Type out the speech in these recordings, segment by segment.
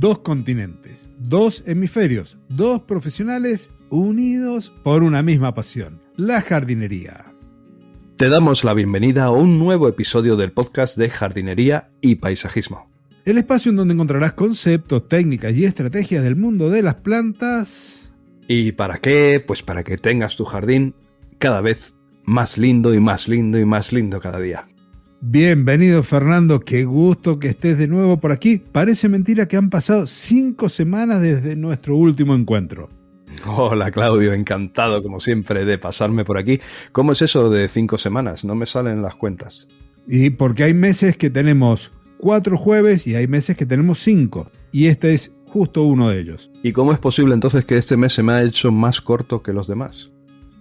2 continentes, 2 hemisferios, 2 profesionales unidos por una misma pasión, la jardinería. Te damos la bienvenida a un nuevo episodio del podcast de jardinería y paisajismo. El espacio en donde encontrarás conceptos, técnicas y estrategias del mundo de las plantas. ¿Y para qué? Pues para que tengas tu jardín cada vez más lindo y más lindo y más lindo cada día. Bienvenido, Fernando, qué gusto que estés de nuevo por aquí. Parece mentira que han pasado 5 semanas desde nuestro último encuentro. Hola Claudio, encantado como siempre de pasarme por aquí. ¿Cómo es eso de 5 semanas? No me salen las cuentas. Y porque hay meses que tenemos 4 jueves y hay meses que tenemos 5. Y este es justo uno de ellos. ¿Y cómo es posible entonces que este mes se me ha hecho más corto que los demás?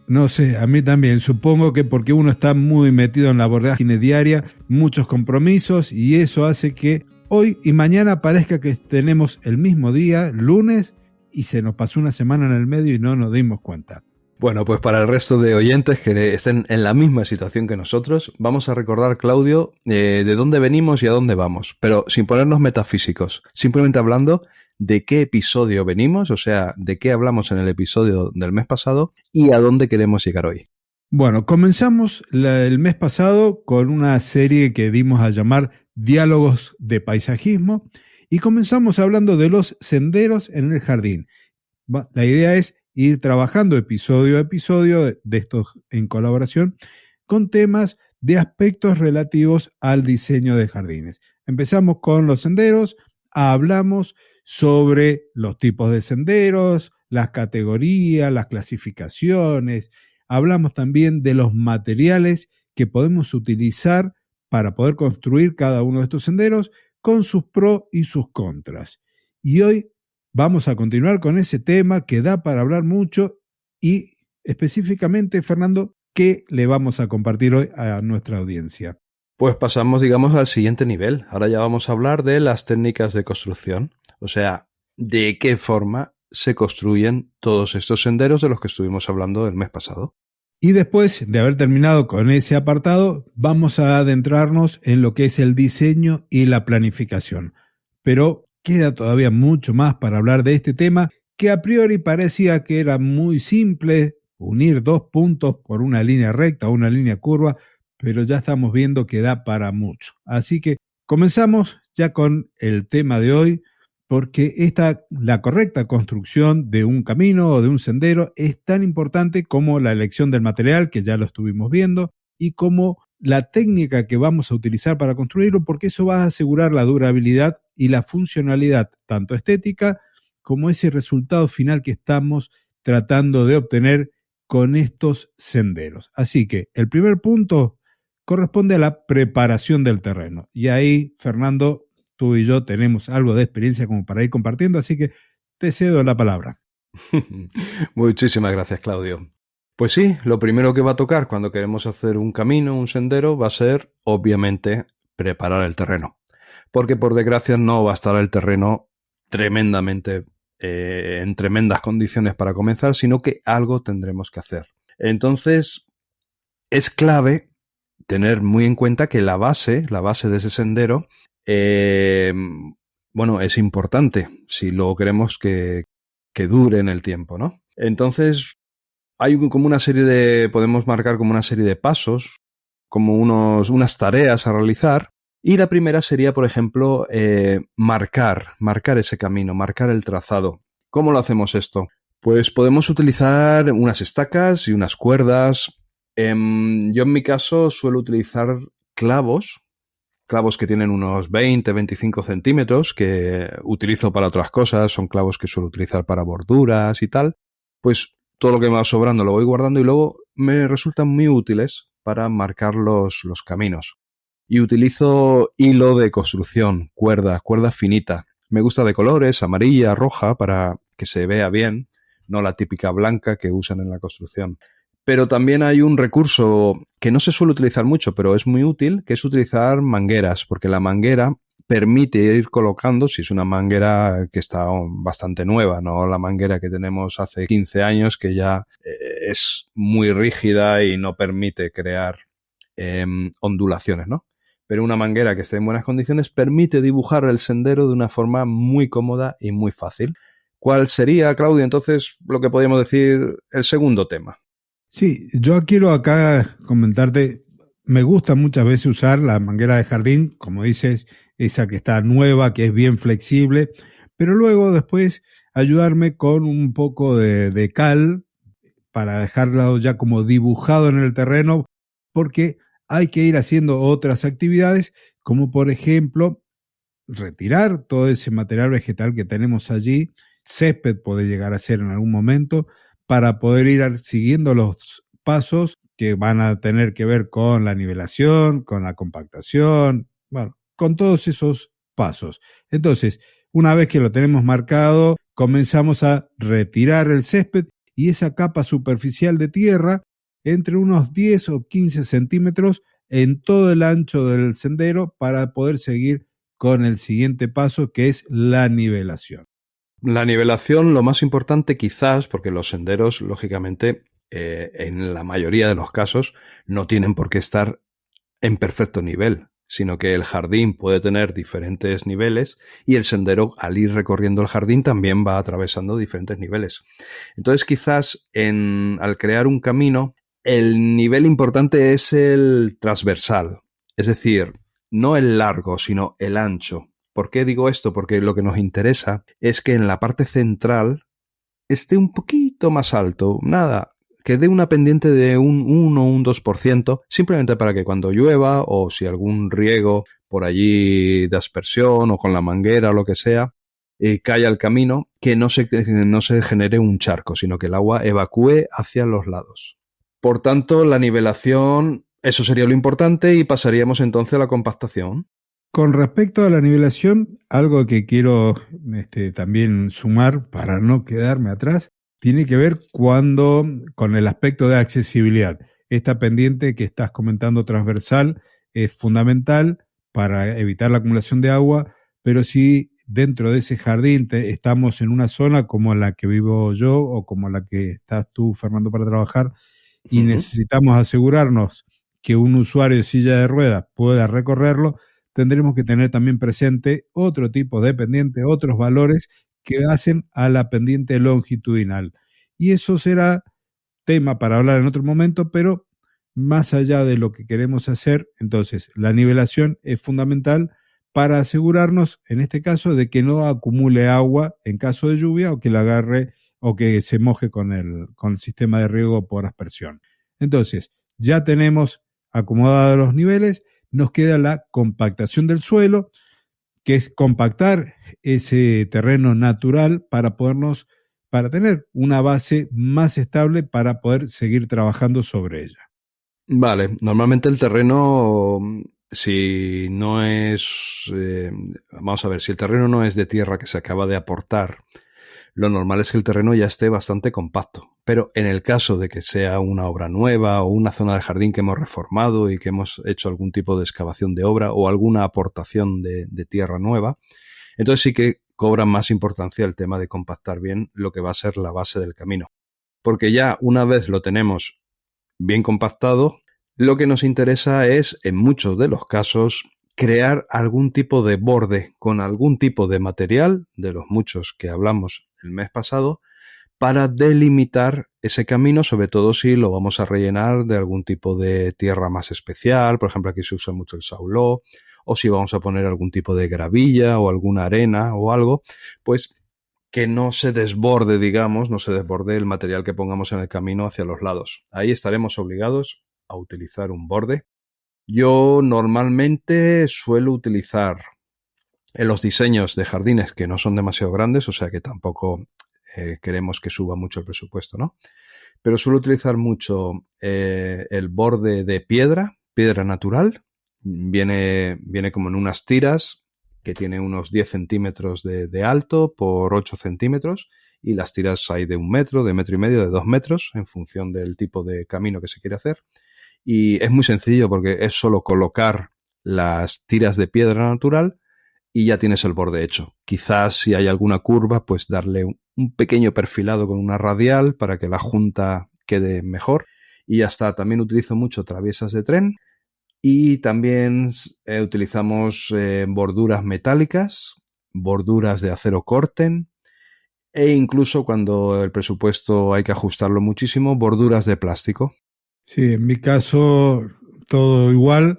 No sé, a mí también. Supongo que porque uno está muy metido en la vorágine diaria, muchos compromisos, y eso hace que hoy y mañana parezca que tenemos el mismo día, lunes, y se nos pasó una semana en el medio y no nos dimos cuenta. Bueno, pues para el resto de oyentes que estén en la misma situación que nosotros, vamos a recordar, Claudio, de dónde venimos y a dónde vamos, pero sin ponernos metafísicos, simplemente hablando de qué episodio venimos, o sea, de qué hablamos en el episodio del mes pasado y a dónde queremos llegar hoy. Bueno, comenzamos el mes pasado con una serie que dimos a llamar Diálogos de Paisajismo y comenzamos hablando de los senderos en el jardín. La idea es ir trabajando episodio a episodio de estos en colaboración con temas de aspectos relativos al diseño de jardines. Empezamos con los senderos, hablamos sobre los tipos de senderos, las categorías, las clasificaciones. Hablamos también de los materiales que podemos utilizar para poder construir cada uno de estos senderos con sus pros y sus contras. Y hoy vamos a continuar con ese tema que da para hablar mucho y específicamente, Fernando, ¿qué le vamos a compartir hoy a nuestra audiencia? Pues pasamos, digamos, al siguiente nivel. Ahora ya vamos a hablar de las técnicas de construcción, o sea, de qué forma se construyen todos estos senderos de los que estuvimos hablando el mes pasado. Y después de haber terminado con ese apartado, vamos a adentrarnos en lo que es el diseño y la planificación. Pero queda todavía mucho más para hablar de este tema que a priori parecía que era muy simple, unir 2 puntos por una línea recta o una línea curva, pero ya estamos viendo que da para mucho. Así que comenzamos ya con el tema de hoy, porque la correcta construcción de un camino o de un sendero es tan importante como la elección del material, que ya lo estuvimos viendo, y como la técnica que vamos a utilizar para construirlo, porque eso va a asegurar la durabilidad y la funcionalidad, tanto estética como ese resultado final que estamos tratando de obtener con estos senderos. Así que el primer punto corresponde a la preparación del terreno. Y ahí, Fernando, tú y yo tenemos algo de experiencia como para ir compartiendo, así que te cedo la palabra. Muchísimas gracias, Claudio. Pues sí, lo primero que va a tocar cuando queremos hacer un camino, un sendero, va a ser, obviamente, preparar el terreno. Porque, por desgracia, no va a estar el terreno tremendamente en tremendas condiciones para comenzar, sino que algo tendremos que hacer. Entonces, es clave tener muy en cuenta que la base de ese sendero, es importante si luego queremos que dure en el tiempo, ¿no? Entonces, hay como una serie podemos marcar como una serie de pasos, como unas tareas a realizar, y la primera sería, por ejemplo, marcar ese camino, marcar el trazado. ¿Cómo lo hacemos esto? Pues podemos utilizar unas estacas y unas cuerdas. Yo en mi caso suelo utilizar clavos que tienen unos 20-25 centímetros, que utilizo para otras cosas, son clavos que suelo utilizar para borduras y tal. Pues todo lo que me va sobrando lo voy guardando y luego me resultan muy útiles para marcar los caminos. Y utilizo hilo de construcción, cuerda finita. Me gusta de colores, amarilla, roja, para que se vea bien, no la típica blanca que usan en la construcción. Pero también hay un recurso que no se suele utilizar mucho, pero es muy útil, que es utilizar mangueras, porque la manguera permite ir colocando, si es una manguera que está bastante nueva, no la manguera que tenemos hace 15 años, que ya es muy rígida y no permite crear ondulaciones, ¿no? pero una manguera que esté en buenas condiciones permite dibujar el sendero de una forma muy cómoda y muy fácil. ¿Cuál sería, Claudio, entonces, lo que podríamos decir el segundo tema? Sí, yo quiero acá comentarte, me gusta muchas veces usar la manguera de jardín, como dices, esa que está nueva, que es bien flexible, pero luego después ayudarme con un poco de cal para dejarlo ya como dibujado en el terreno, porque hay que ir haciendo otras actividades, como por ejemplo retirar todo ese material vegetal que tenemos allí, césped puede llegar a ser en algún momento, para poder ir siguiendo los pasos que van a tener que ver con la nivelación, con la compactación, bueno, con todos esos pasos. Entonces, una vez que lo tenemos marcado, comenzamos a retirar el césped y esa capa superficial de tierra entre unos 10 o 15 centímetros en todo el ancho del sendero para poder seguir con el siguiente paso, que es la nivelación. La nivelación, lo más importante quizás, porque los senderos, lógicamente, en la mayoría de los casos, no tienen por qué estar en perfecto nivel, sino que el jardín puede tener diferentes niveles y el sendero, al ir recorriendo el jardín, también va atravesando diferentes niveles. Entonces, quizás al crear un camino, el nivel importante es el transversal, es decir, no el largo, sino el ancho. ¿Por qué digo esto? Porque lo que nos interesa es que en la parte central esté un poquito más alto, nada, que dé una pendiente de un 1 o un 2%, simplemente para que cuando llueva o si algún riego por allí de aspersión o con la manguera o lo que sea, caiga al camino, que no se genere un charco, sino que el agua evacúe hacia los lados. Por tanto, la nivelación, eso sería lo importante y pasaríamos entonces a la compactación. Con respecto a la nivelación, algo que quiero también sumar para no quedarme atrás, tiene que ver con el aspecto de accesibilidad. Esta pendiente que estás comentando transversal es fundamental para evitar la acumulación de agua, pero si dentro de ese jardín estamos en una zona como la que vivo yo o como la que estás tú, Fernando, para trabajar, y necesitamos asegurarnos que un usuario de silla de ruedas pueda recorrerlo, tendremos que tener también presente otro tipo de pendiente, otros valores que hacen a la pendiente longitudinal. Y eso será tema para hablar en otro momento, pero más allá de lo que queremos hacer, entonces la nivelación es fundamental para asegurarnos, en este caso, de que no acumule agua en caso de lluvia o que la agarre o que se moje con el sistema de riego por aspersión. Entonces, ya tenemos acomodados los niveles, nos queda la compactación del suelo, que es compactar ese terreno natural para tener una base más estable para poder seguir trabajando sobre ella. Vale, normalmente el terreno, si no es, vamos a ver, si el terreno no es de tierra que se acaba de aportar, lo normal es que el terreno ya esté bastante compacto. Pero en el caso de que sea una obra nueva o una zona de jardín que hemos reformado y que hemos hecho algún tipo de excavación de obra o alguna aportación de tierra nueva, entonces sí que cobra más importancia el tema de compactar bien lo que va a ser la base del camino. Porque ya una vez lo tenemos bien compactado, lo que nos interesa es, en muchos de los casos, crear algún tipo de borde con algún tipo de material, de los muchos que hablamos el mes pasado, para delimitar ese camino, sobre todo si lo vamos a rellenar de algún tipo de tierra más especial, por ejemplo aquí se usa mucho el sauló, o si vamos a poner algún tipo de gravilla o alguna arena o algo, pues que no se desborde, digamos, no se desborde el material que pongamos en el camino hacia los lados. Ahí estaremos obligados a utilizar un borde. Yo normalmente suelo utilizar en los diseños de jardines que no son demasiado grandes, o sea que tampoco queremos que suba mucho el presupuesto, ¿no? Pero suelo utilizar mucho el borde de piedra natural. Viene como en unas tiras que tiene unos 10 centímetros de alto por 8 centímetros y las tiras hay de 1 metro, de 1,5 metros, de 2 metros en función del tipo de camino que se quiere hacer. Y es muy sencillo porque es solo colocar las tiras de piedra natural y ya tienes el borde hecho. Quizás si hay alguna curva, pues darle un pequeño perfilado con una radial para que la junta quede mejor. Y ya está. También utilizo mucho traviesas de tren Y también utilizamos borduras metálicas, borduras de acero Corten e incluso cuando el presupuesto hay que ajustarlo muchísimo, borduras de plástico. Sí, en mi caso todo igual,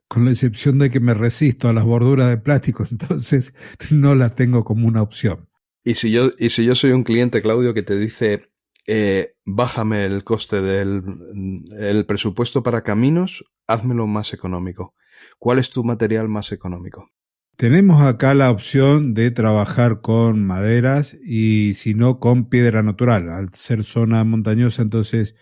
con la excepción de que me resisto a las borduras de plástico, entonces no las tengo como una opción. Y si yo soy un cliente, Claudio, que te dice, bájame el coste el presupuesto para caminos, házmelo más económico. ¿Cuál es tu material más económico? Tenemos acá la opción de trabajar con maderas y si no con piedra natural. Al ser zona montañosa, entonces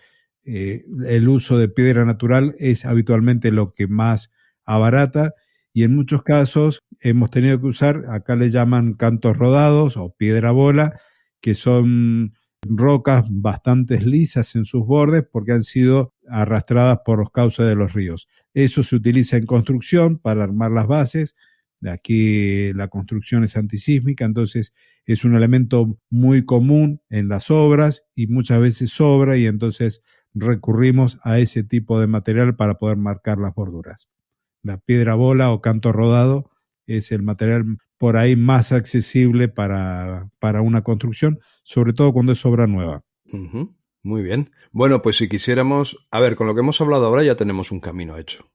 el uso de piedra natural es habitualmente lo que más abarata y en muchos casos hemos tenido que usar, acá le llaman cantos rodados o piedra bola, que son rocas bastante lisas en sus bordes porque han sido arrastradas por los cauces de los ríos. Eso se utiliza en construcción para armar las bases. De aquí la construcción es antisísmica, entonces es un elemento muy común en las obras y muchas veces sobra y entonces recurrimos a ese tipo de material para poder marcar las borduras. La piedra bola o canto rodado es el material por ahí más accesible para una construcción, sobre todo cuando es obra nueva. Uh-huh. Muy bien. Bueno, pues si quisiéramos, a ver, con lo que hemos hablado ahora ya tenemos un camino hecho,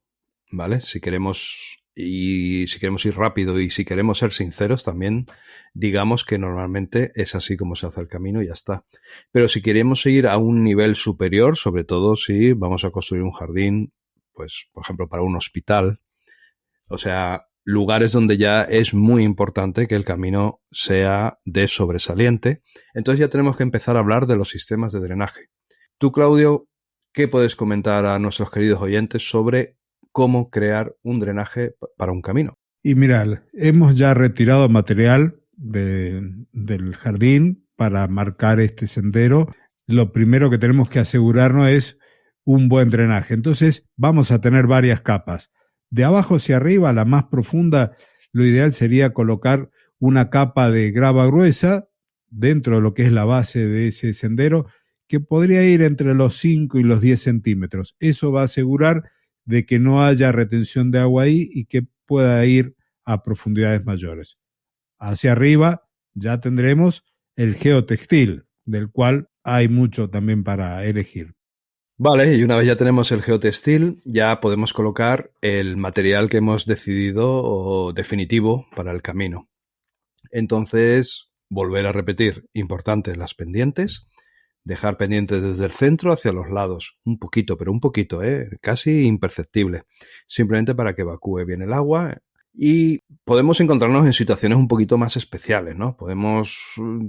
¿vale? Si queremos ir rápido y si queremos ser sinceros también, digamos que normalmente es así como se hace el camino y ya está. Pero si queremos ir a un nivel superior, sobre todo si vamos a construir un jardín, pues, por ejemplo, para un hospital, o sea, lugares donde ya es muy importante que el camino sea de sobresaliente. Entonces ya tenemos que empezar a hablar de los sistemas de drenaje. Tú, Claudio, ¿qué puedes comentar a nuestros queridos oyentes sobre cómo crear un drenaje para un camino? Y mirad, hemos ya retirado material del jardín para marcar este sendero. Lo primero que tenemos que asegurarnos es un buen drenaje. Entonces vamos a tener varias capas. De abajo hacia arriba, la más profunda, lo ideal sería colocar una capa de grava gruesa dentro de lo que es la base de ese sendero, que podría ir entre los 5 y los 10 centímetros. Eso va a asegurar de que no haya retención de agua ahí y que pueda ir a profundidades mayores. Hacia arriba ya tendremos el geotextil, del cual hay mucho también para elegir. Vale, y una vez ya tenemos el geotextil, ya podemos colocar el material que hemos decidido o definitivo para el camino. Entonces, volver a repetir, importante, las pendientes, dejar pendientes desde el centro hacia los lados, un poquito, pero un poquito, casi imperceptible, simplemente para que evacúe bien el agua. Y podemos encontrarnos en situaciones un poquito más especiales, ¿no? Podemos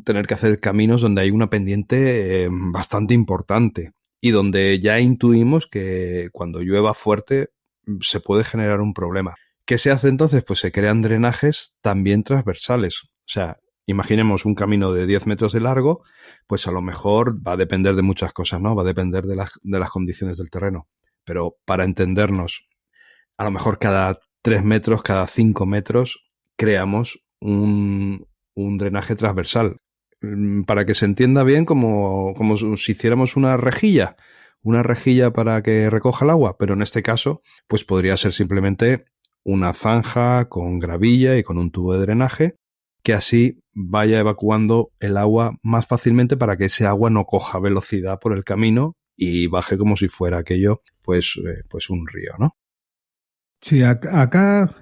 tener que hacer caminos donde hay una pendiente bastante importante y donde ya intuimos que cuando llueva fuerte se puede generar un problema. ¿Qué se hace entonces? Pues se crean drenajes también transversales. O sea, imaginemos un camino de 10 metros de largo, pues a lo mejor va a depender de muchas cosas, ¿no? Va a depender de las condiciones del terreno. Pero para entendernos, a lo mejor cada 3 metros, cada 5 metros, creamos un drenaje transversal. Para que se entienda bien, como si hiciéramos una rejilla para que recoja el agua, pero en este caso, pues podría ser simplemente una zanja con gravilla y con un tubo de drenaje que así vaya evacuando el agua más fácilmente para que ese agua no coja velocidad por el camino y baje como si fuera aquello, pues un río, ¿no? Sí, acá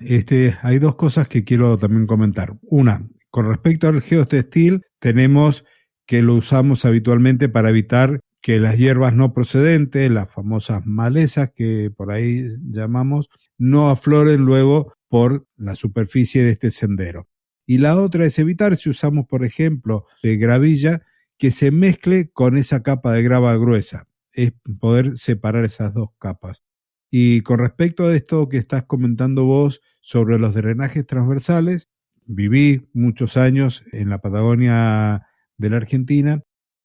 hay dos cosas que quiero también comentar. Una, con respecto al geotextil, tenemos que lo usamos habitualmente para evitar que las hierbas no procedentes, las famosas malezas que por ahí llamamos, no afloren luego por la superficie de este sendero. Y la otra es evitar, si usamos por ejemplo de gravilla, que se mezcle con esa capa de grava gruesa. Es poder separar esas dos capas. Y con respecto a esto que estás comentando vos sobre los drenajes transversales, viví muchos años en la Patagonia de la Argentina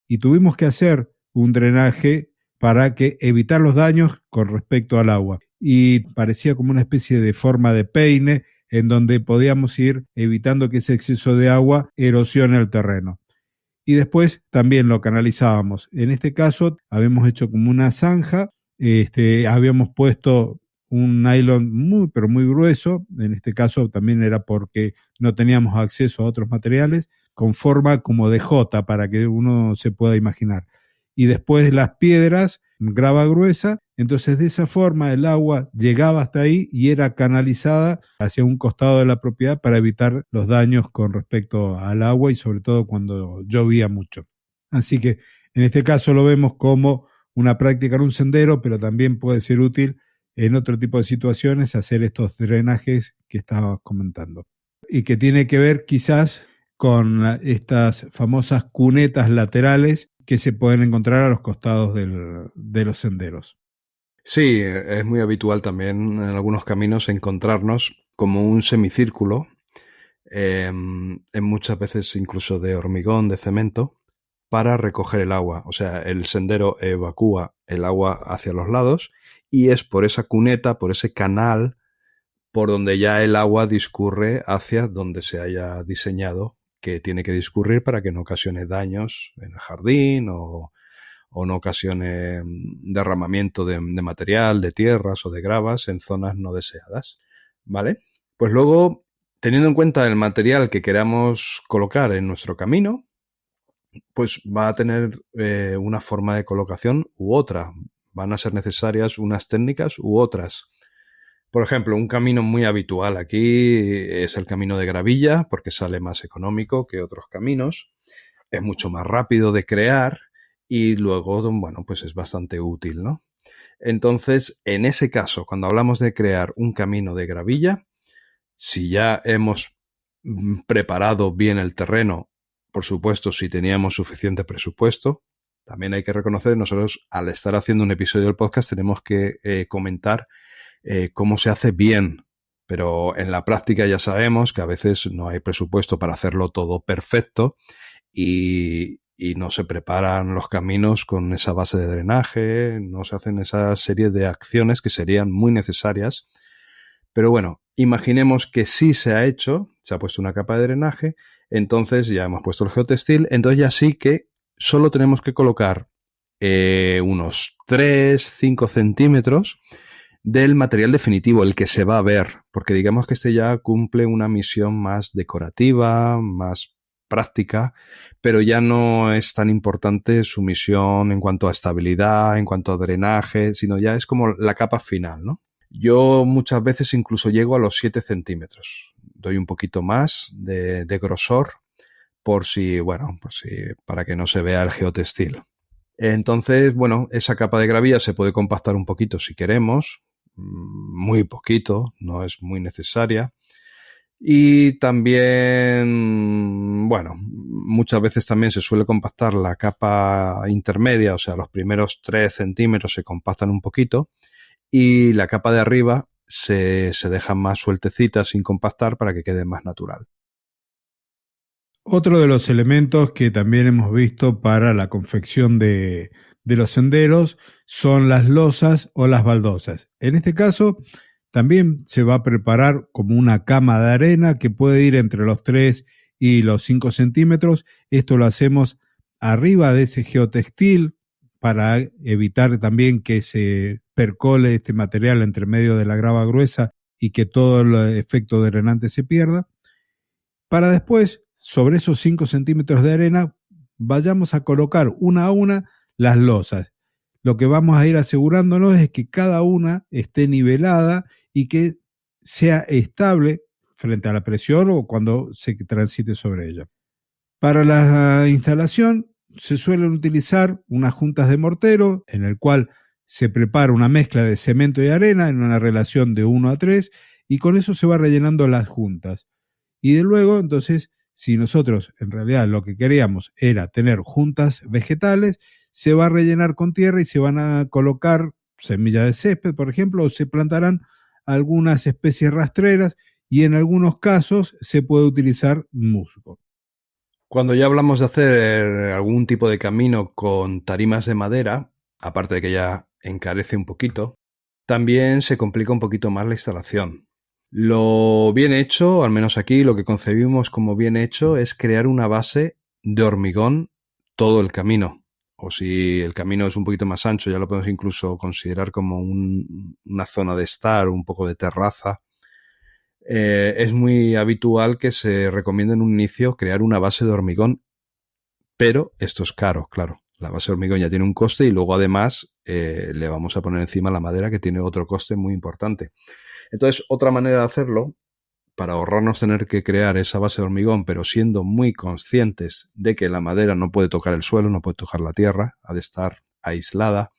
y tuvimos que hacer un drenaje para evitar los daños con respecto al agua. Y parecía como una especie de forma de peine en donde podíamos ir evitando que ese exceso de agua erosione el terreno. Y después también lo canalizábamos. En este caso habíamos hecho como una zanja, habíamos puesto un nylon muy, pero muy grueso. En este caso también era porque no teníamos acceso a otros materiales, con forma como de J, para que uno se pueda imaginar. Y después las piedras, grava gruesa, entonces de esa forma el agua llegaba hasta ahí y era canalizada hacia un costado de la propiedad para evitar los daños con respecto al agua y sobre todo cuando llovía mucho. Así que en este caso lo vemos como una práctica en un sendero, pero también puede ser útil en otro tipo de situaciones hacer estos drenajes que estabas comentando. Y que tiene que ver quizás con estas famosas cunetas laterales que se pueden encontrar a los costados de los senderos. Sí, es muy habitual también en algunos caminos encontrarnos como un semicírculo, en muchas veces incluso de hormigón, de cemento, para recoger el agua. O sea, el sendero evacúa el agua hacia los lados y es por esa cuneta, por ese canal, por donde ya el agua discurre hacia donde se haya diseñado que tiene que discurrir para que no ocasione daños en el jardín o no ocasione derramamiento de material, de tierras o de gravas en zonas no deseadas. ¿Vale? Pues luego, teniendo en cuenta el material que queramos colocar en nuestro camino, pues va a tener una forma de colocación u otra. Van a ser necesarias unas técnicas u otras. Por ejemplo, un camino muy habitual aquí es el camino de gravilla, porque sale más económico que otros caminos. Es mucho más rápido de crear y luego, bueno, pues es bastante útil, ¿no? Entonces, en ese caso, cuando hablamos de crear un camino de gravilla, si ya hemos preparado bien el terreno, por supuesto, si teníamos suficiente presupuesto, también hay que reconocer, nosotros al estar haciendo un episodio del podcast tenemos que comentar cómo se hace bien, pero en la práctica ya sabemos que a veces no hay presupuesto para hacerlo todo perfecto y no se preparan los caminos con esa base de drenaje, no se hacen esa serie de acciones que serían muy necesarias. Pero bueno, imaginemos que sí se ha hecho, se ha puesto una capa de drenaje, entonces ya hemos puesto el geotextil, entonces ya sí que solo tenemos que colocar unos 3-5 centímetros del material definitivo, el que se va a ver, porque digamos que este ya cumple una misión más decorativa, más práctica, pero ya no es tan importante su misión en cuanto a estabilidad, en cuanto a drenaje, sino ya es como la capa final, ¿no? Yo muchas veces incluso llego a los 7 centímetros. Doy un poquito más de grosor por si, bueno, para que no se vea el geotextil. Entonces, bueno, esa capa de gravilla se puede compactar un poquito si queremos, muy poquito, no es muy necesaria. Y también, bueno, muchas veces también se suele compactar la capa intermedia, o sea, los primeros 3 centímetros se compactan un poquito y la capa de arriba se deja más sueltecita sin compactar para que quede más natural. Otro de los elementos que también hemos visto para la confección de los senderos son las losas o las baldosas. En este caso, también se va a preparar como una cama de arena que puede ir entre los 3 y los 5 centímetros. Esto lo hacemos arriba de ese geotextil para evitar también que se percole este material entre medio de la grava gruesa y que todo el efecto drenante se pierda. Para después, sobre esos 5 centímetros de arena, vayamos a colocar una a una las losas. Lo que vamos a ir asegurándonos es que cada una esté nivelada y que sea estable frente a la presión o cuando se transite sobre ella. Para la instalación se suelen utilizar unas juntas de mortero en el cual se prepara una mezcla de cemento y arena en una relación de 1:3 y con eso se va rellenando las juntas. Y de luego, entonces, si nosotros en realidad lo que queríamos era tener juntas vegetales, se va a rellenar con tierra y se van a colocar semillas de césped, por ejemplo, o se plantarán algunas especies rastreras y en algunos casos se puede utilizar musgo. Cuando ya hablamos de hacer algún tipo de camino con tarimas de madera, aparte de que ya encarece un poquito, también se complica un poquito más la instalación. Lo bien hecho, al menos aquí, lo que concebimos como bien hecho es crear una base de hormigón todo el camino. o si el camino es un poquito más ancho, ya lo podemos incluso considerar como una zona de estar, un poco de terraza. Es muy habitual que se recomiende en un inicio crear una base de hormigón, pero esto es caro, claro. La base de hormigón ya tiene un coste y luego además le vamos a poner encima la madera, que tiene otro coste muy importante. Entonces, otra manera de hacerlo, para ahorrarnos tener que crear esa base de hormigón, pero siendo muy conscientes de que la madera no puede tocar el suelo, no puede tocar la tierra, ha de estar aislada.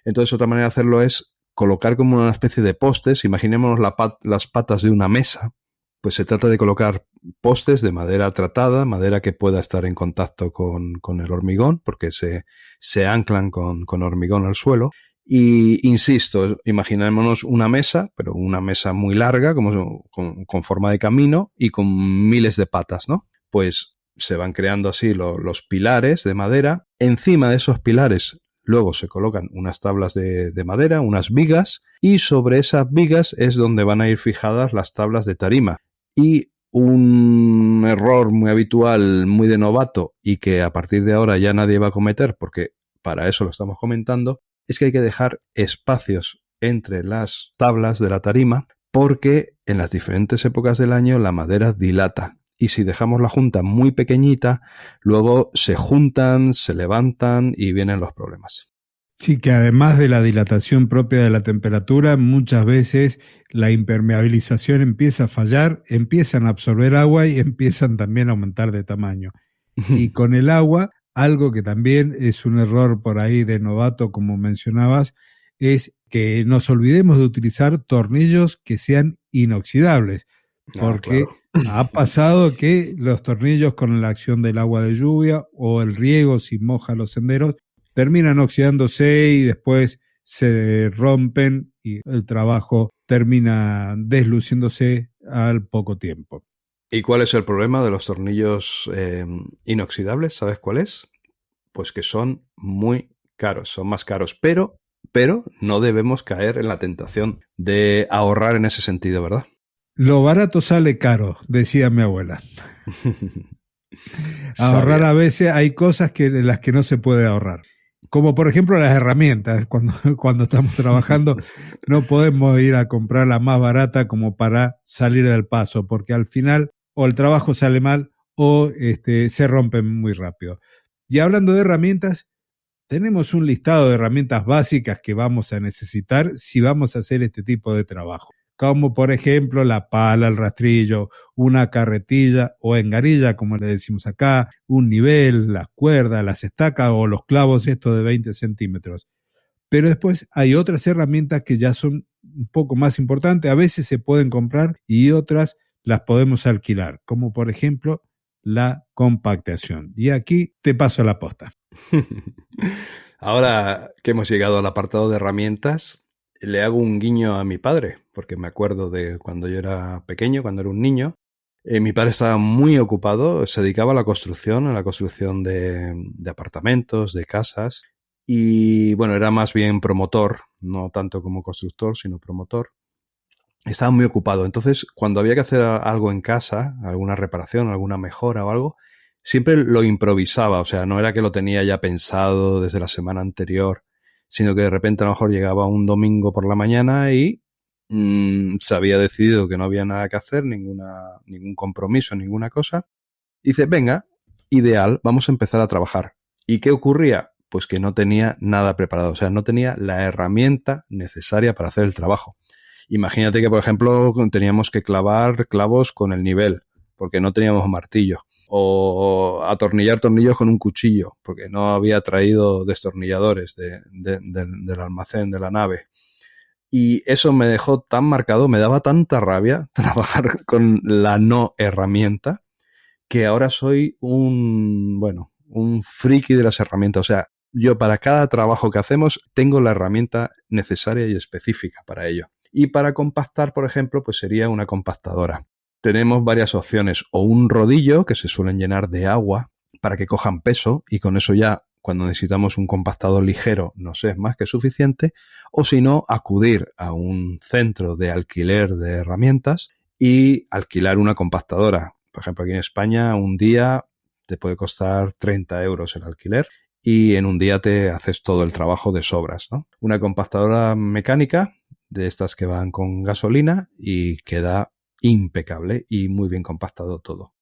Entonces, otra manera de hacerlo es colocar como una especie de postes. Imaginémonos las patas de una mesa. Pues se trata de colocar postes de madera tratada, madera que pueda estar en contacto con el hormigón, porque se anclan con hormigón al suelo. Y insisto, imaginémonos una mesa, pero una mesa muy larga, con forma de camino y con miles de patas, ¿no? Pues se van creando así los pilares de madera. Encima de esos pilares luego se colocan unas tablas de madera, unas vigas, y sobre esas vigas es donde van a ir fijadas las tablas de tarima. Y un error muy habitual, muy de novato, y que a partir de ahora ya nadie va a cometer, porque para eso lo estamos comentando, es que hay que dejar espacios entre las tablas de la tarima, porque en las diferentes épocas del año la madera dilata. Y si dejamos la junta muy pequeñita, luego se juntan, se levantan y vienen los problemas. Sí, que además de la dilatación propia de la temperatura, muchas veces la impermeabilización empieza a fallar, empiezan a absorber agua y empiezan también a aumentar de tamaño. Y con el agua, algo que también es un error por ahí de novato, como mencionabas, es que nos olvidemos de utilizar tornillos que sean inoxidables, porque ha pasado que los tornillos con la acción del agua de lluvia o el riego, si moja los senderos, terminan oxidándose y después se rompen y el trabajo termina desluciéndose al poco tiempo. ¿Y cuál es el problema de los tornillos inoxidables? ¿Sabes cuál es? Pues que son muy caros, son más caros, pero no debemos caer en la tentación de ahorrar en ese sentido, ¿verdad? Lo barato sale caro, decía mi abuela. Ahorrar a veces hay cosas en las que no se puede ahorrar. Como por ejemplo las herramientas. Cuando estamos trabajando no podemos ir a comprar la más barata como para salir del paso, porque al final o el trabajo sale mal o se rompen muy rápido. Y hablando de herramientas, tenemos un listado de herramientas básicas que vamos a necesitar si vamos a hacer este tipo de trabajo, como por ejemplo la pala, el rastrillo, una carretilla o engarilla, como le decimos acá, un nivel, las cuerdas, las estacas o los clavos estos de 20 centímetros. Pero después hay otras herramientas que ya son un poco más importantes, a veces se pueden comprar y otras las podemos alquilar, como por ejemplo la compactación. Y aquí te paso la posta. Ahora que hemos llegado al apartado de herramientas, le hago un guiño a mi padre, porque me acuerdo de cuando yo era pequeño, cuando era un niño. Mi padre estaba muy ocupado, se dedicaba a la construcción de apartamentos, de casas, y bueno, era más bien promotor, no tanto como constructor, sino promotor. Estaba muy ocupado, entonces cuando había que hacer algo en casa, alguna reparación, alguna mejora o algo, siempre lo improvisaba, o sea, no era que lo tenía ya pensado desde la semana anterior, sino que de repente a lo mejor llegaba un domingo por la mañana y se había decidido que no había nada que hacer, ningún compromiso, ninguna cosa. Y dice, venga, ideal, vamos a empezar a trabajar. ¿Y qué ocurría? Pues que no tenía nada preparado, o sea, no tenía la herramienta necesaria para hacer el trabajo. Imagínate que, por ejemplo, teníamos que clavar clavos con el nivel, porque no teníamos martillo. O atornillar tornillos con un cuchillo, porque no había traído destornilladores del almacén, de la nave. Y eso me dejó tan marcado, me daba tanta rabia trabajar con la no herramienta, que ahora soy un friki de las herramientas. O sea, yo para cada trabajo que hacemos tengo la herramienta necesaria y específica para ello. Y para compactar, por ejemplo, pues sería una compactadora. Tenemos varias opciones, o un rodillo que se suelen llenar de agua para que cojan peso y con eso ya cuando necesitamos un compactador ligero nos es más que suficiente, o si no, acudir a un centro de alquiler de herramientas y alquilar una compactadora. Por ejemplo, aquí en España un día te puede costar 30 euros el alquiler y en un día te haces todo el trabajo de sobras, ¿no? Una compactadora mecánica de estas que van con gasolina y queda impecable y muy bien compactado todo.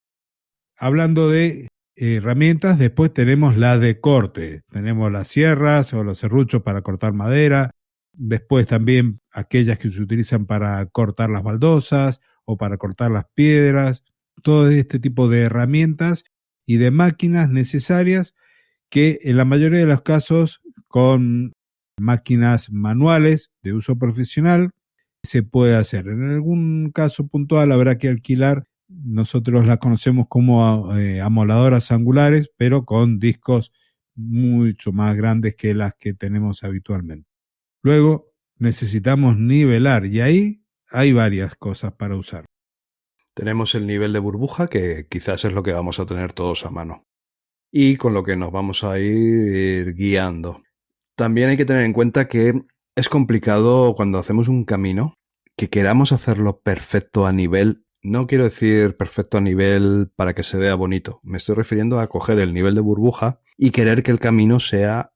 Hablando de herramientas, después tenemos la de corte. Tenemos las sierras o los serruchos para cortar madera. Después también aquellas que se utilizan para cortar las baldosas o para cortar las piedras. Todo este tipo de herramientas y de máquinas necesarias que en la mayoría de los casos con máquinas manuales de uso profesional se puede hacer. En algún caso puntual habrá que alquilar. Nosotros las conocemos como amoladoras angulares, pero con discos mucho más grandes que las que tenemos habitualmente. Luego necesitamos nivelar y ahí hay varias cosas para usar. Tenemos el nivel de burbuja, que quizás es lo que vamos a tener todos a mano y con lo que nos vamos a ir guiando. También hay que tener en cuenta que es complicado cuando hacemos un camino que queramos hacerlo perfecto a nivel. No quiero decir perfecto a nivel para que se vea bonito. Me estoy refiriendo a coger el nivel de burbuja y querer que el camino siga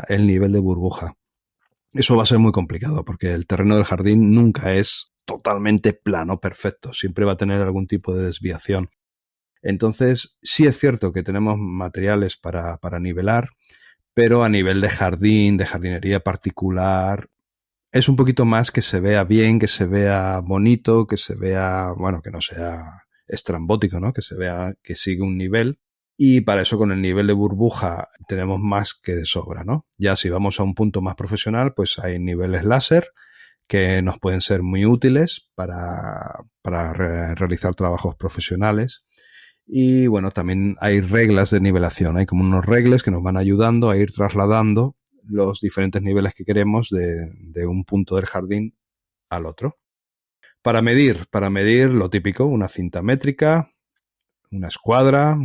el nivel de burbuja. Eso va a ser muy complicado porque el terreno del jardín nunca es totalmente plano, perfecto. Siempre va a tener algún tipo de desviación. Entonces, sí es cierto que tenemos materiales para nivelar, pero a nivel de jardín, de jardinería particular, es un poquito más que se vea bien, que se vea bonito, que se vea, bueno, que no sea estrambótico, ¿no? Que se vea que sigue un nivel. Y para eso con el nivel de burbuja tenemos más que de sobra, ¿no? Ya si vamos a un punto más profesional, pues hay niveles láser que nos pueden ser muy útiles para realizar trabajos profesionales. Y bueno, también hay reglas de nivelación, hay como unos regles que nos van ayudando a ir trasladando los diferentes niveles que queremos de un punto del jardín al otro. Para medir lo típico, una cinta métrica, una escuadra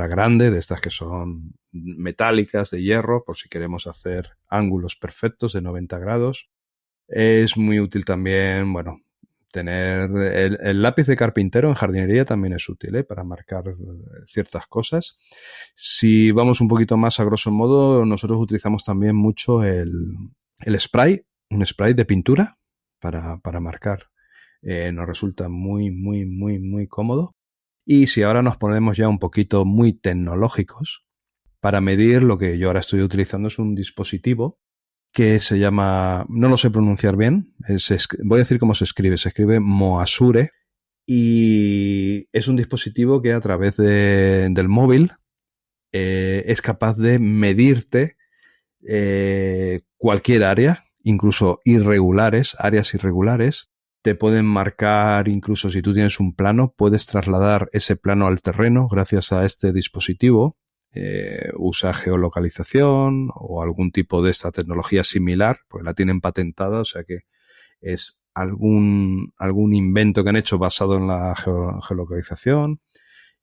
grande, de estas que son metálicas, de hierro, por si queremos hacer ángulos perfectos de 90 grados. Es muy útil también, bueno, tener el lápiz de carpintero en jardinería también es útil, para marcar ciertas cosas. Si vamos un poquito más a grosso modo, nosotros utilizamos también mucho el spray, un spray de pintura para marcar. Nos resulta muy, muy, muy, muy cómodo. Y si ahora nos ponemos ya un poquito muy tecnológicos, para medir, lo que yo ahora estoy utilizando es un dispositivo que se llama, no lo sé pronunciar bien, voy a decir cómo se escribe Moasure, y es un dispositivo que a través del móvil es capaz de medirte cualquier área, incluso áreas irregulares. Te pueden marcar, incluso si tú tienes un plano, puedes trasladar ese plano al terreno gracias a este dispositivo. Usa geolocalización o algún tipo de esta tecnología similar, pues la tienen patentada, o sea que es algún invento que han hecho basado en la geolocalización,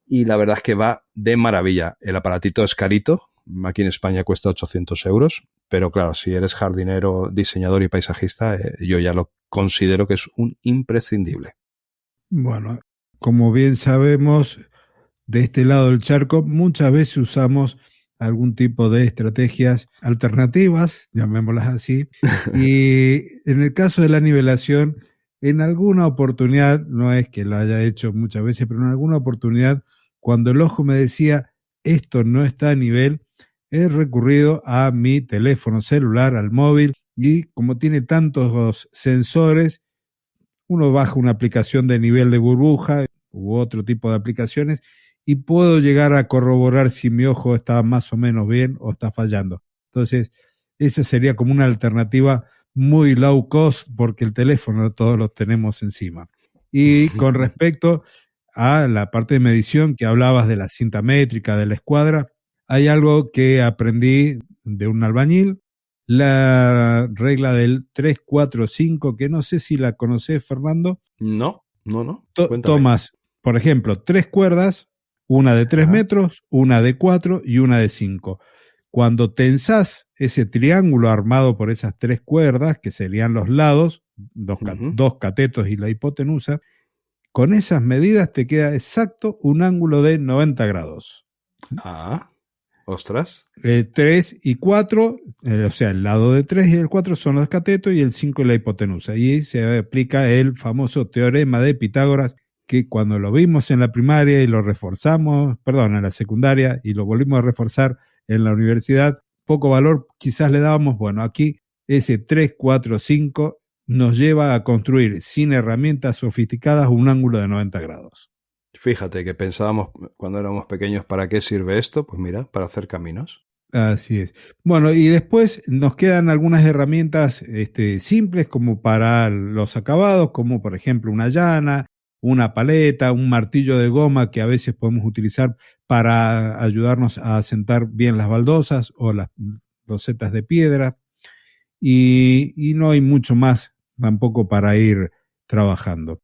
y la verdad es que va de maravilla. El aparatito es carito, aquí en España cuesta 800 euros, pero claro, si eres jardinero, diseñador y paisajista, yo ya lo considero que es un imprescindible. Bueno, como bien sabemos, de este lado del charco muchas veces usamos algún tipo de estrategias alternativas, llamémoslas así, y en el caso de la nivelación, en alguna oportunidad, no es que lo haya hecho muchas veces, pero en alguna oportunidad, cuando el ojo me decía esto no está a nivel, he recurrido a mi teléfono celular, al móvil, y como tiene tantos sensores, uno baja una aplicación de nivel de burbuja u otro tipo de aplicaciones y puedo llegar a corroborar si mi ojo está más o menos bien o está fallando. Entonces, esa sería como una alternativa muy low cost porque el teléfono todos lo tenemos encima. Y con respecto a la parte de medición que hablabas de la cinta métrica, de la escuadra, hay algo que aprendí de un albañil, la regla del 3-4-5, que no sé si la conocés, Fernando. No. Tomas, por ejemplo, 3 cuerdas, una de 3 Ajá. metros, una de 4 y una de 5. Cuando tensás ese triángulo armado por esas 3 cuerdas, que serían los lados, dos catetos y la hipotenusa, con esas medidas te queda exacto un ángulo de 90 grados. Ah. Ostras. 3 y 4, o sea, el lado de 3 y el 4 son los catetos y el 5 es la hipotenusa. Y se aplica el famoso teorema de Pitágoras, que cuando lo vimos en la primaria y lo reforzamos, en la secundaria y lo volvimos a reforzar en la universidad, poco valor quizás le dábamos. Bueno, aquí ese 3, 4, 5 nos lleva a construir sin herramientas sofisticadas un ángulo de 90 grados. Fíjate que pensábamos cuando éramos pequeños, ¿para qué sirve esto? Pues mira, para hacer caminos. Así es. Bueno, y después nos quedan algunas herramientas simples como para los acabados, como por ejemplo una llana, una paleta, un martillo de goma que a veces podemos utilizar para ayudarnos a asentar bien las baldosas o las losetas de piedra. Y no hay mucho más tampoco para ir trabajando.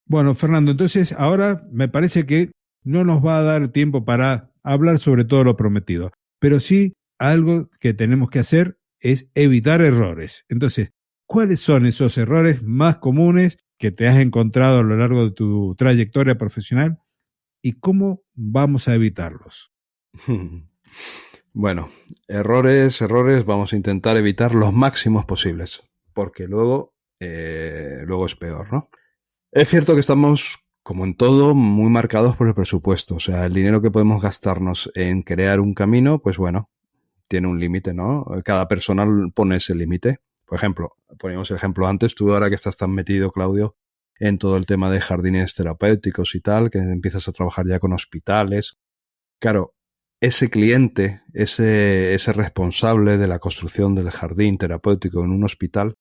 Bueno, Fernando, entonces ahora me parece que no nos va a dar tiempo para hablar sobre todo lo prometido, pero sí algo que tenemos que hacer es evitar errores. Entonces, ¿cuáles son esos errores más comunes que te has encontrado a lo largo de tu trayectoria profesional y cómo vamos a evitarlos? Bueno, errores, vamos a intentar evitar los máximos posibles, porque luego es peor, ¿no? Es cierto que estamos, como en todo, muy marcados por el presupuesto. O sea, el dinero que podemos gastarnos en crear un camino, pues bueno, tiene un límite, ¿no? Cada persona pone ese límite. Por ejemplo, poníamos el ejemplo antes, tú ahora que estás tan metido, Claudio, en todo el tema de jardines terapéuticos y tal, que empiezas a trabajar ya con hospitales. Claro, ese cliente, ese responsable de la construcción del jardín terapéutico en un hospital,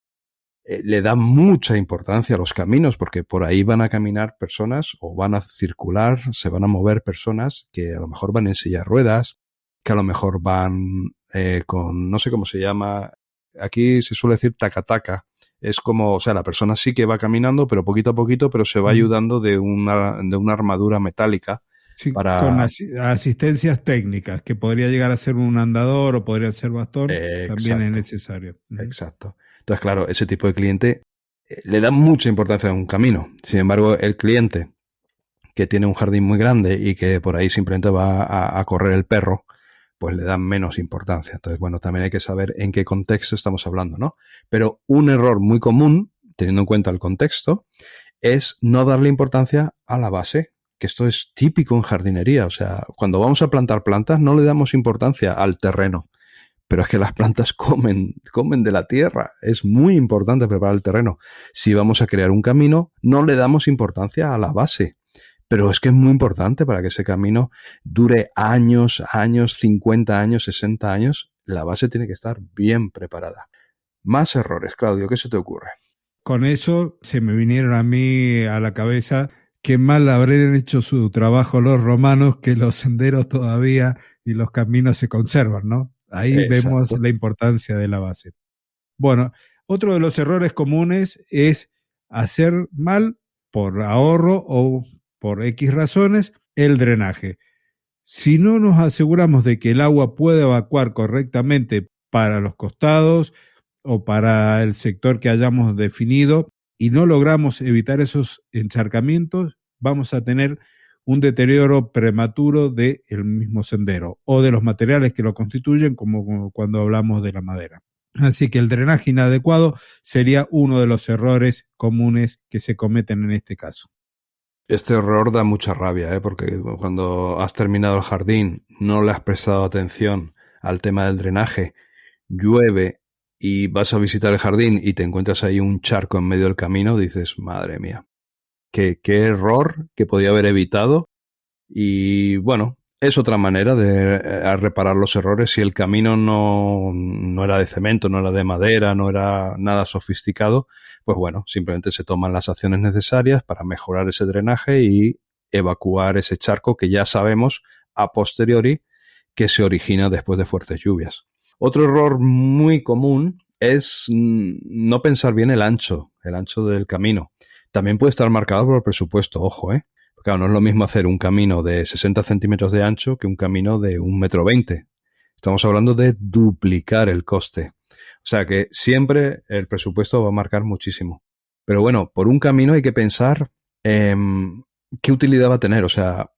le da mucha importancia a los caminos porque por ahí van a caminar personas o van a circular, se van a mover personas que a lo mejor van en silla de ruedas, que a lo mejor van con, no sé cómo se llama, aquí se suele decir taca-taca. Es como, o sea, la persona sí que va caminando, pero poquito a poquito, pero se va ayudando de una armadura metálica. Sí, con asistencias técnicas, que podría llegar a ser un andador o podría ser bastón, también es necesario. Exacto. Entonces, claro, ese tipo de cliente le da mucha importancia a un camino. Sin embargo, el cliente que tiene un jardín muy grande y que por ahí simplemente va a correr el perro, pues le da menos importancia. Entonces, bueno, también hay que saber en qué contexto estamos hablando, ¿no? Pero un error muy común, teniendo en cuenta el contexto, es no darle importancia a la base, que esto es típico en jardinería. O sea, cuando vamos a plantar plantas no le damos importancia al terreno. Pero es que las plantas comen de la tierra. Es muy importante preparar el terreno. Si vamos a crear un camino, no le damos importancia a la base. Pero es que es muy importante para que ese camino dure años, 50 años, 60 años. La base tiene que estar bien preparada. Más errores, Claudio, ¿qué se te ocurre? Con eso se me vinieron a mí a la cabeza qué mal habrían hecho su trabajo los romanos, que los senderos todavía y los caminos se conservan, ¿no? Ahí vemos la importancia de la base. Bueno, otro de los errores comunes es hacer mal por ahorro o por X razones el drenaje. Si no nos aseguramos de que el agua puede evacuar correctamente para los costados o para el sector que hayamos definido y no logramos evitar esos encharcamientos, vamos a tener un deterioro prematuro del mismo sendero o de los materiales que lo constituyen, como cuando hablamos de la madera. Así que el drenaje inadecuado sería uno de los errores comunes que se cometen en este caso. Este error da mucha rabia, porque cuando has terminado el jardín, no le has prestado atención al tema del drenaje, llueve y vas a visitar el jardín y te encuentras ahí un charco en medio del camino, dices, madre mía, qué error que podía haber evitado. Y bueno, es otra manera de reparar los errores. Si el camino no era de cemento, no era de madera, no era nada sofisticado, pues bueno, simplemente se toman las acciones necesarias para mejorar ese drenaje y evacuar ese charco que ya sabemos a posteriori que se origina después de fuertes lluvias. Otro error muy común es no pensar bien el ancho del camino. También puede estar marcado por el presupuesto, ojo, Claro, no es lo mismo hacer un camino de 60 centímetros de ancho que un camino de 1,20 m. Estamos hablando de duplicar el coste. O sea que siempre el presupuesto va a marcar muchísimo. Pero bueno, por un camino hay que pensar qué utilidad va a tener. O sea,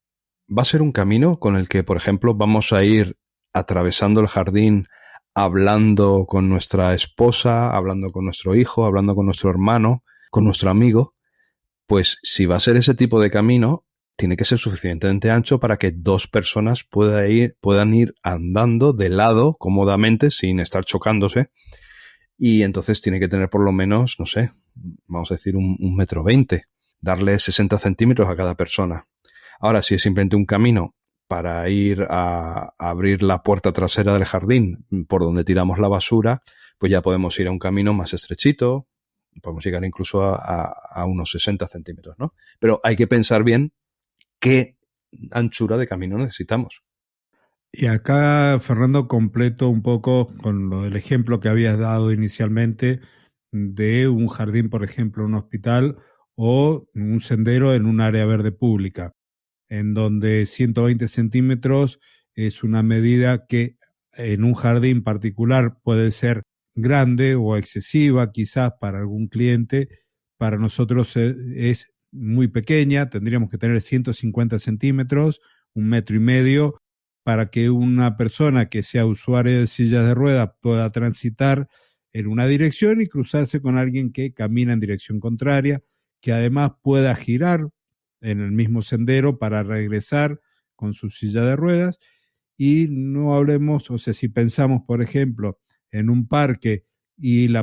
va a ser un camino con el que, por ejemplo, vamos a ir atravesando el jardín hablando con nuestra esposa, hablando con nuestro hijo, hablando con nuestro hermano, con nuestro amigo. Pues si va a ser ese tipo de camino, tiene que ser suficientemente ancho para que dos personas puedan ir andando de lado cómodamente sin estar chocándose. Y entonces tiene que tener por lo menos, no sé, vamos a decir un 1,20 m. Darle 60 centímetros a cada persona. Ahora, si es simplemente un camino para ir a abrir la puerta trasera del jardín por donde tiramos la basura, pues ya podemos ir a un camino más estrechito, podemos llegar incluso a unos 60 centímetros, ¿no? Pero hay que pensar bien qué anchura de camino necesitamos. Y acá, Fernando, completo un poco con lo del ejemplo que habías dado inicialmente de un jardín, por ejemplo, un hospital o un sendero en un área verde pública, en donde 120 centímetros es una medida que en un jardín particular puede ser grande o excesiva quizás para algún cliente. Para nosotros es muy pequeña, tendríamos que tener 150 centímetros, 1,5 m, para que una persona que sea usuaria de sillas de ruedas pueda transitar en una dirección y cruzarse con alguien que camina en dirección contraria, que además pueda girar en el mismo sendero para regresar con su silla de ruedas. Y no hablemos, o sea, si pensamos, por ejemplo, en un parque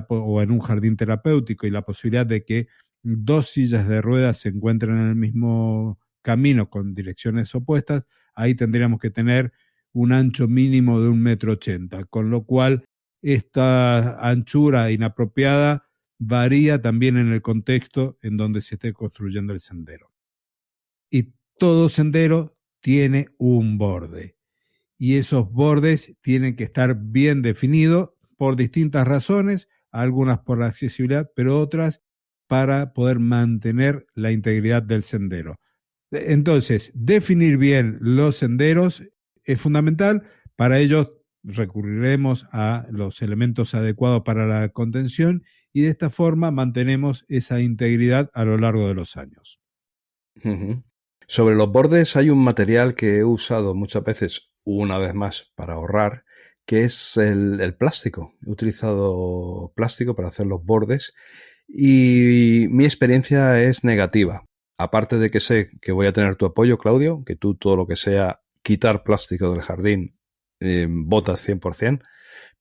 o en un jardín terapéutico y la posibilidad de que dos sillas de ruedas se encuentren en el mismo camino con direcciones opuestas, ahí tendríamos que tener un ancho mínimo de 1,80 m, con lo cual esta anchura inapropiada varía también en el contexto en donde se esté construyendo el sendero. Y todo sendero tiene un borde, y esos bordes tienen que estar bien definidos por distintas razones, algunas por la accesibilidad, pero otras para poder mantener la integridad del sendero. Entonces, definir bien los senderos es fundamental. Para ello recurriremos a los elementos adecuados para la contención y de esta forma mantenemos esa integridad a lo largo de los años. Uh-huh. Sobre los bordes hay un material que he usado muchas veces, una vez más, para ahorrar, que es el plástico. He utilizado plástico para hacer los bordes y mi experiencia es negativa. Aparte de que sé que voy a tener tu apoyo, Claudio, que tú todo lo que sea quitar plástico del jardín botas 100%,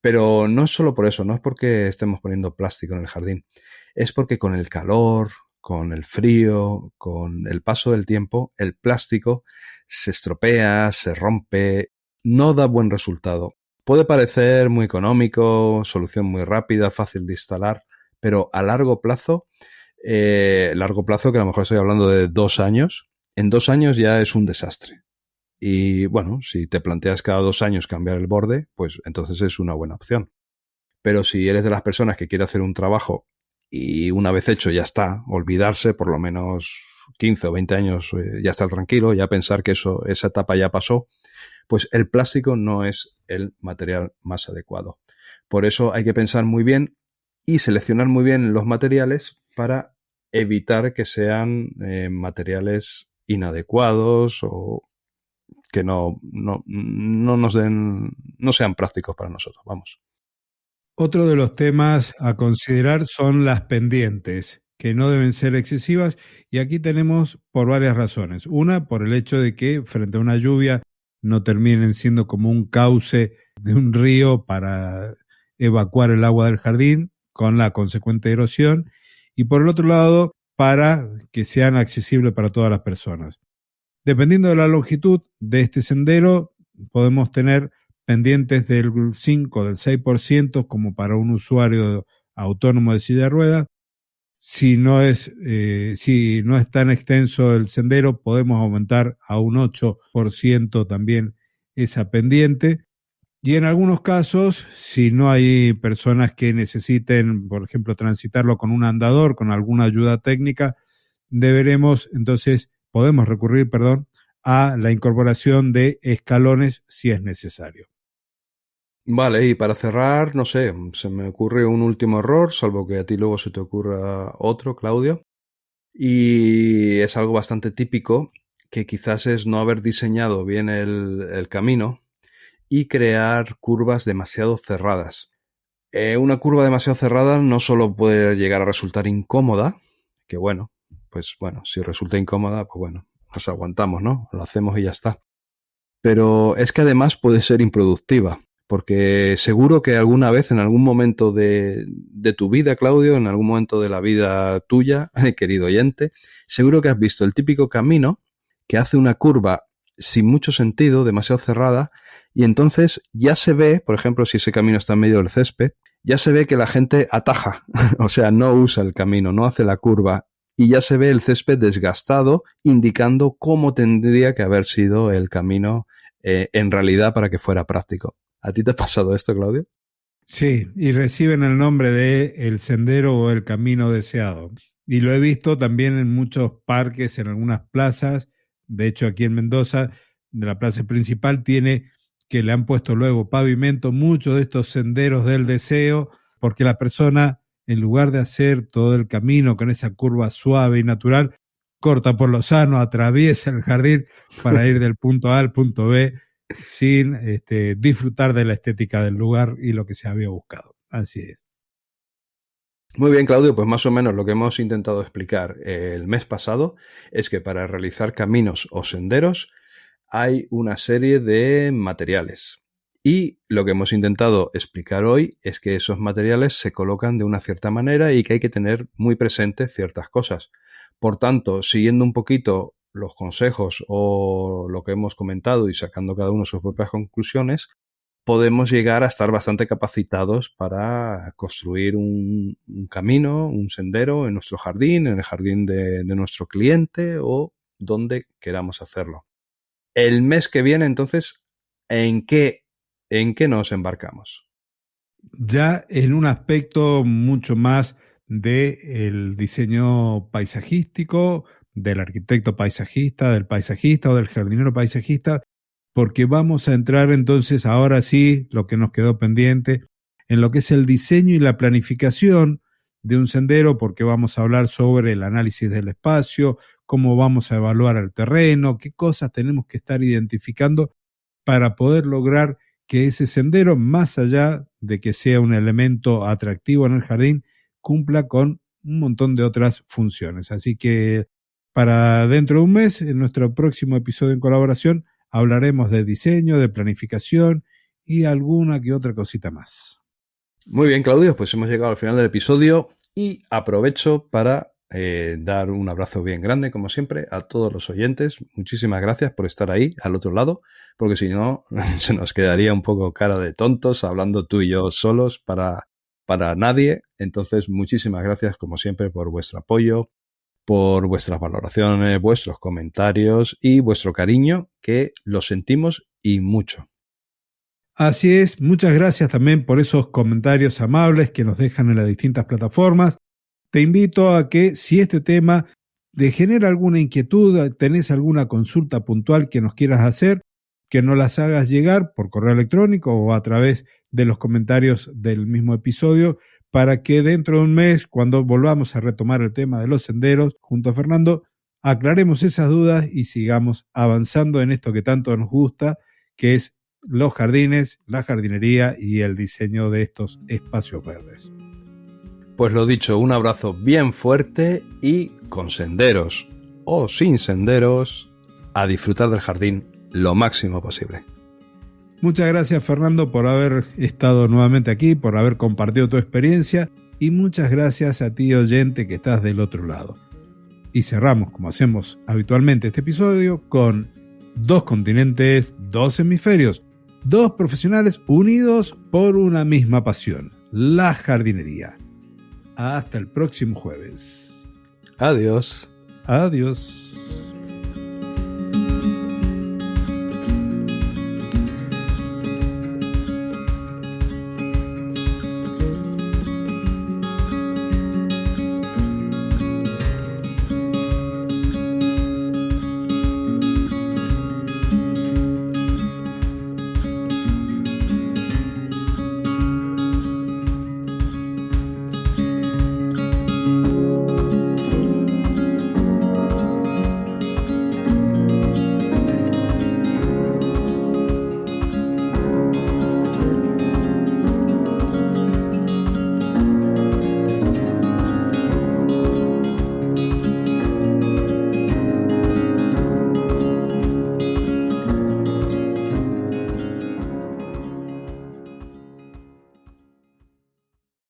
pero no es solo por eso, no es porque estemos poniendo plástico en el jardín, es porque con el calor, con el frío, con el paso del tiempo, el plástico se estropea, se rompe, no da buen resultado. Puede parecer muy económico, solución muy rápida, fácil de instalar, pero a largo plazo que a lo mejor estoy hablando de 2 años, en 2 años ya es un desastre. Y bueno, si te planteas cada 2 años cambiar el borde, pues entonces es una buena opción. Pero si eres de las personas que quiere hacer un trabajo y una vez hecho ya está, olvidarse por lo menos 15 o 20 años, ya estar tranquilo, ya pensar que esa etapa ya pasó, pues el plástico no es el material más adecuado. Por eso hay que pensar muy bien y seleccionar muy bien los materiales para evitar que sean materiales inadecuados o que no sean prácticos para nosotros, vamos. Otro de los temas a considerar son las pendientes, que no deben ser excesivas, y aquí tenemos por varias razones. Una, por el hecho de que frente a una lluvia no terminen siendo como un cauce de un río para evacuar el agua del jardín con la consecuente erosión, y por el otro lado, para que sean accesibles para todas las personas. Dependiendo de la longitud de este sendero, podemos tener pendientes del 5, del 6%, como para un usuario autónomo de silla de ruedas. Si no es tan extenso el sendero, podemos aumentar a un 8% también esa pendiente. Y en algunos casos, si no hay personas que necesiten, por ejemplo, transitarlo con un andador, con alguna ayuda técnica, podemos recurrir, a la incorporación de escalones si es necesario. Vale, y para cerrar, no sé, se me ocurre un último error, salvo que a ti luego se te ocurra otro, Claudio. Y es algo bastante típico, que quizás es no haber diseñado bien el camino y crear curvas demasiado cerradas. Una curva demasiado cerrada no solo puede llegar a resultar incómoda, que bueno, si resulta incómoda, pues bueno, nos aguantamos, ¿no? Lo hacemos y ya está. Pero es que además puede ser improductiva, porque seguro que alguna vez, en algún momento de tu vida, Claudio, en algún momento de la vida tuya, querido oyente, seguro que has visto el típico camino que hace una curva sin mucho sentido, demasiado cerrada, y entonces ya se ve, por ejemplo, si ese camino está en medio del césped, ya se ve que la gente ataja, o sea, no usa el camino, no hace la curva, y ya se ve el césped desgastado, indicando cómo tendría que haber sido el camino en realidad para que fuera práctico. ¿A ti te ha pasado esto, Claudio? Sí, y reciben el nombre de el sendero o el camino deseado. Y lo he visto también en muchos parques, en algunas plazas. De hecho, aquí en Mendoza, de la plaza principal, tiene que le han puesto luego pavimento muchos de estos senderos del deseo, porque la persona, en lugar de hacer todo el camino con esa curva suave y natural, corta por lo sano, atraviesa el jardín para ir del punto A al punto B sin disfrutar de la estética del lugar y lo que se había buscado. Así es. Muy bien, Claudio, pues más o menos lo que hemos intentado explicar el mes pasado es que para realizar caminos o senderos hay una serie de materiales. Y lo que hemos intentado explicar hoy es que esos materiales se colocan de una cierta manera y que hay que tener muy presentes ciertas cosas. Por tanto, siguiendo un poquito los consejos o lo que hemos comentado y sacando cada uno sus propias conclusiones, podemos llegar a estar bastante capacitados para construir un camino, un sendero en nuestro jardín, en el jardín de nuestro cliente o donde queramos hacerlo. El mes que viene, entonces, ¿en qué nos embarcamos? Ya en un aspecto mucho más del diseño paisajístico, del arquitecto paisajista, del paisajista o del jardinero paisajista, porque vamos a entrar entonces ahora sí, lo que nos quedó pendiente, en lo que es el diseño y la planificación de un sendero, porque vamos a hablar sobre el análisis del espacio, cómo vamos a evaluar el terreno, qué cosas tenemos que estar identificando para poder lograr que ese sendero, más allá de que sea un elemento atractivo en el jardín, cumpla con un montón de otras funciones. Así que para dentro de un mes, en nuestro próximo episodio en colaboración, hablaremos de diseño, de planificación y alguna que otra cosita más. Muy bien, Claudio, pues hemos llegado al final del episodio y aprovecho para dar un abrazo bien grande, como siempre, a todos los oyentes. Muchísimas gracias por estar ahí, al otro lado, porque si no, se nos quedaría un poco cara de tontos hablando tú y yo solos para nadie. Entonces, muchísimas gracias, como siempre, por vuestro apoyo, por vuestras valoraciones, vuestros comentarios y vuestro cariño, que lo sentimos y mucho. Así es, muchas gracias también por esos comentarios amables que nos dejan en las distintas plataformas. Te invito a que si este tema te genera alguna inquietud, tenés alguna consulta puntual que nos quieras hacer, que nos las hagas llegar por correo electrónico o a través de los comentarios del mismo episodio, para que dentro de un mes, cuando volvamos a retomar el tema de los senderos, junto a Fernando, aclaremos esas dudas y sigamos avanzando en esto que tanto nos gusta, que es los jardines, la jardinería y el diseño de estos espacios verdes. Pues lo dicho, un abrazo bien fuerte y con senderos o sin senderos, a disfrutar del jardín lo máximo posible. Muchas gracias, Fernando, por haber estado nuevamente aquí, por haber compartido tu experiencia y muchas gracias a ti, oyente, que estás del otro lado. Y cerramos, como hacemos habitualmente este episodio, con 2 continentes, 2 hemisferios, 2 profesionales unidos por una misma pasión, la jardinería. Hasta el próximo jueves. Adiós. Adiós.